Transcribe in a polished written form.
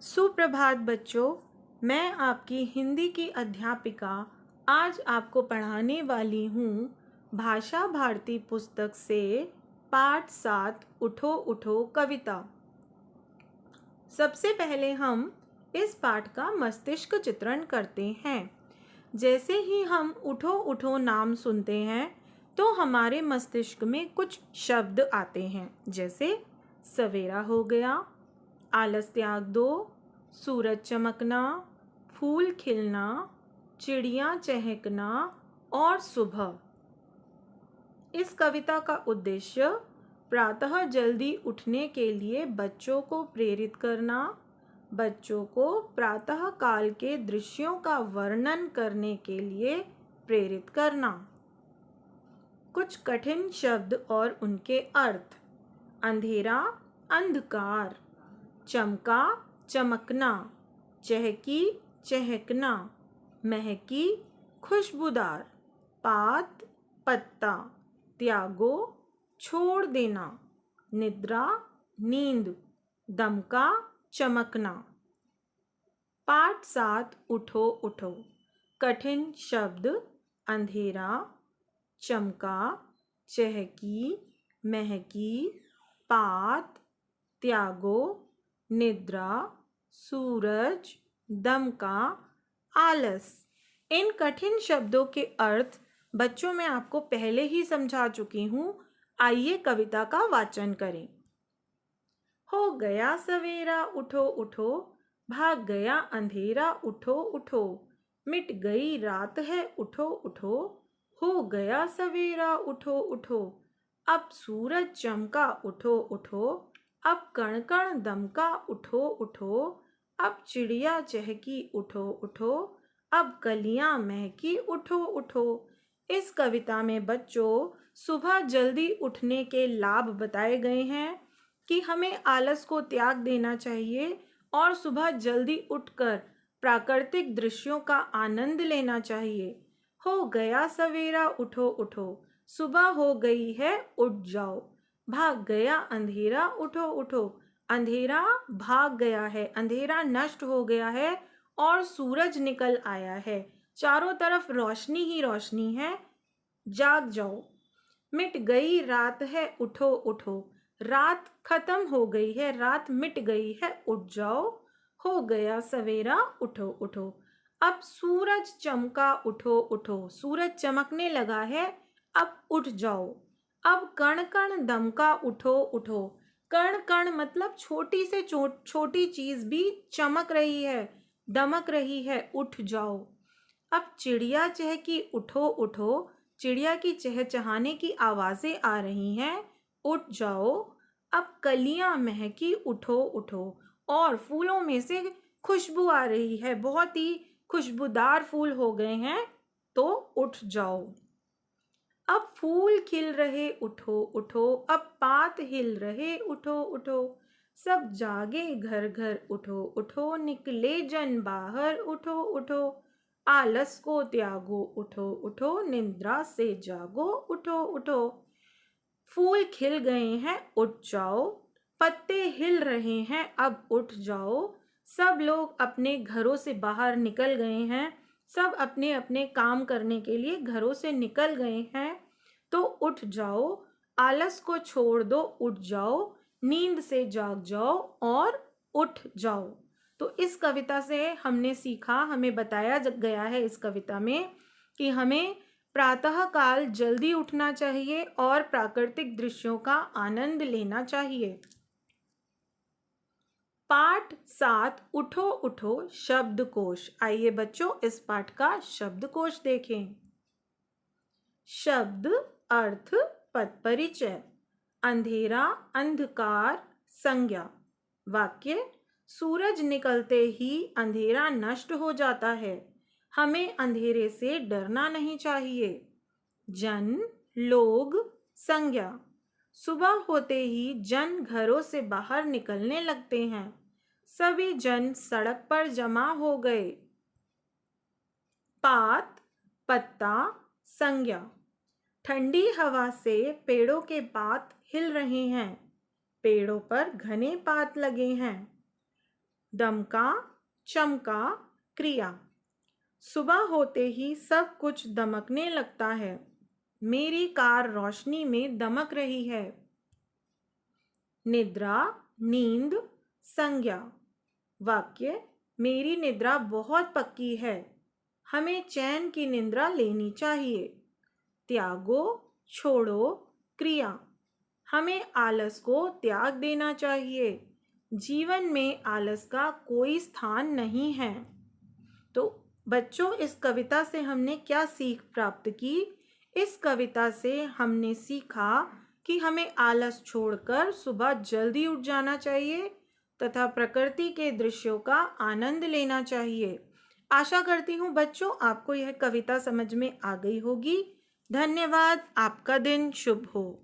सुप्रभात बच्चों। मैं आपकी हिंदी की अध्यापिका आज आपको पढ़ाने वाली हूँ भाषा भारती पुस्तक से पाठ 7 उठो उठो कविता। सबसे पहले हम इस पाठ का मस्तिष्क चित्रण करते हैं। जैसे ही हम उठो उठो नाम सुनते हैं तो हमारे मस्तिष्क में कुछ शब्द आते हैं, जैसे सवेरा हो गया, आलस त्याग दो, सूरज चमकना, फूल खिलना, चिड़िया चहकना और सुबह। इस कविता का उद्देश्य प्रातः जल्दी उठने के लिए बच्चों को प्रेरित करना, बच्चों को प्रातः काल के दृश्यों का वर्णन करने के लिए प्रेरित करना। कुछ कठिन शब्द और उनके अर्थ। अंधेरा, अंधकार, चमका, चमकना, चहकी, चहकना, महकी, खुशबूदार, पात, पत्ता, त्यागो, छोड़ देना, निद्रा, नींद, दमका, चमकना। पाठ 7 उठो उठो। कठिन शब्द अंधेरा, चमका, चहकी, महकी, पात, त्यागो, निद्रा, सूरज, दमका, आलस। इन कठिन शब्दों के अर्थ बच्चों में आपको पहले ही समझा चुकी हूँ। आइए कविता का वाचन करें। हो गया सवेरा उठो उठो, भाग गया अंधेरा उठो उठो, मिट गई रात है उठो उठो, हो गया सवेरा उठो उठो, अब सूरज चमका उठो उठो, अब कण कण दमका उठो उठो, अब चिड़िया चहकी उठो उठो, अब कलियां महकी उठो उठो। इस कविता में बच्चों सुबह जल्दी उठने के लाभ बताए गए हैं कि हमें आलस को त्याग देना चाहिए और सुबह जल्दी उठकर प्राकृतिक दृश्यों का आनंद लेना चाहिए। हो गया सवेरा उठो उठो, सुबह हो गई है उठ जाओ, भाग गया अंधेरा उठो उठो, अंधेरा भाग गया है, अंधेरा नष्ट हो गया है और सूरज निकल आया है, चारों तरफ रोशनी ही रोशनी है, जाग जाओ। मिट गई रात है उठो उठो, रात खत्म हो गई है, रात मिट गई है उठ जाओ। हो गया सवेरा उठो उठो, अब सूरज चमका उठो उठो, सूरज चमकने लगा है, अब उठ जाओ। अब कण कण दमका उठो उठो, कण कण मतलब छोटी से छोटी चीज भी चमक रही है, दमक रही है, उठ जाओ। अब चिड़िया चहकी उठो उठो, चिड़िया की चहचहाने की आवाजें आ रही हैं, उठ जाओ। अब कलियां महकी उठो उठो और फूलों में से खुशबू आ रही है, बहुत ही खुशबूदार फूल हो गए हैं, तो उठ जाओ। अब फूल खिल रहे उठो उठो, अब पात हिल रहे उठो उठो, सब जागे घर घर उठो उठो, निकले जन बाहर उठो उठो, आलस को त्यागो उठो उठो, निद्रा से जागो उठो उठो। फूल खिल गए हैं उठ जाओ, पत्ते हिल रहे हैं अब उठ जाओ, सब लोग अपने घरों से बाहर निकल गए हैं, सब अपने अपने काम करने के लिए घरों से निकल गए हैं, तो उठ जाओ। आलस को छोड़ दो उठ जाओ, नींद से जाग जाओ और उठ जाओ। तो इस कविता से हमने सीखा, हमें बताया गया है इस कविता में कि हमें प्रातः काल जल्दी उठना चाहिए और प्राकृतिक दृश्यों का आनंद लेना चाहिए। पाठ 7 उठो उठो शब्दकोश। आइए बच्चों इस पाठ का शब्दकोश देखें। शब्द, अर्थ, पद परिचय। अंधेरा, अंधकार, संज्ञा। वाक्य, सूरज निकलते ही अंधेरा नष्ट हो जाता है, हमें अंधेरे से डरना नहीं चाहिए। जन, लोग, संज्ञा। सुबह होते ही जन घरों से बाहर निकलने लगते हैं, सभी जन सड़क पर जमा हो गए। पात, पत्ता, संज्ञा। ठंडी हवा से पेड़ों के पात हिल रहे हैं, पेड़ों पर घने पात लगे हैं। दमका, चमका, क्रिया। सुबह होते ही सब कुछ दमकने लगता है। मेरी कार रोशनी में दमक रही है। निद्रा, नींद, संज्ञा। वाक्य: मेरी निद्रा बहुत पक्की है। हमें चैन की निद्रा लेनी चाहिए। त्यागो, छोड़ो, क्रिया। हमें आलस को त्याग देना चाहिए। जीवन में आलस का कोई स्थान नहीं है। तो बच्चों, इस कविता से हमने क्या सीख प्राप्त की? इस कविता से हमने सीखा कि हमें आलस छोड़कर सुबह जल्दी उठ जाना चाहिए तथा प्रकृति के दृश्यों का आनंद लेना चाहिए। आशा करती हूँ बच्चों, आपको यह कविता समझ में आ गई होगी। धन्यवाद। आपका दिन शुभ हो।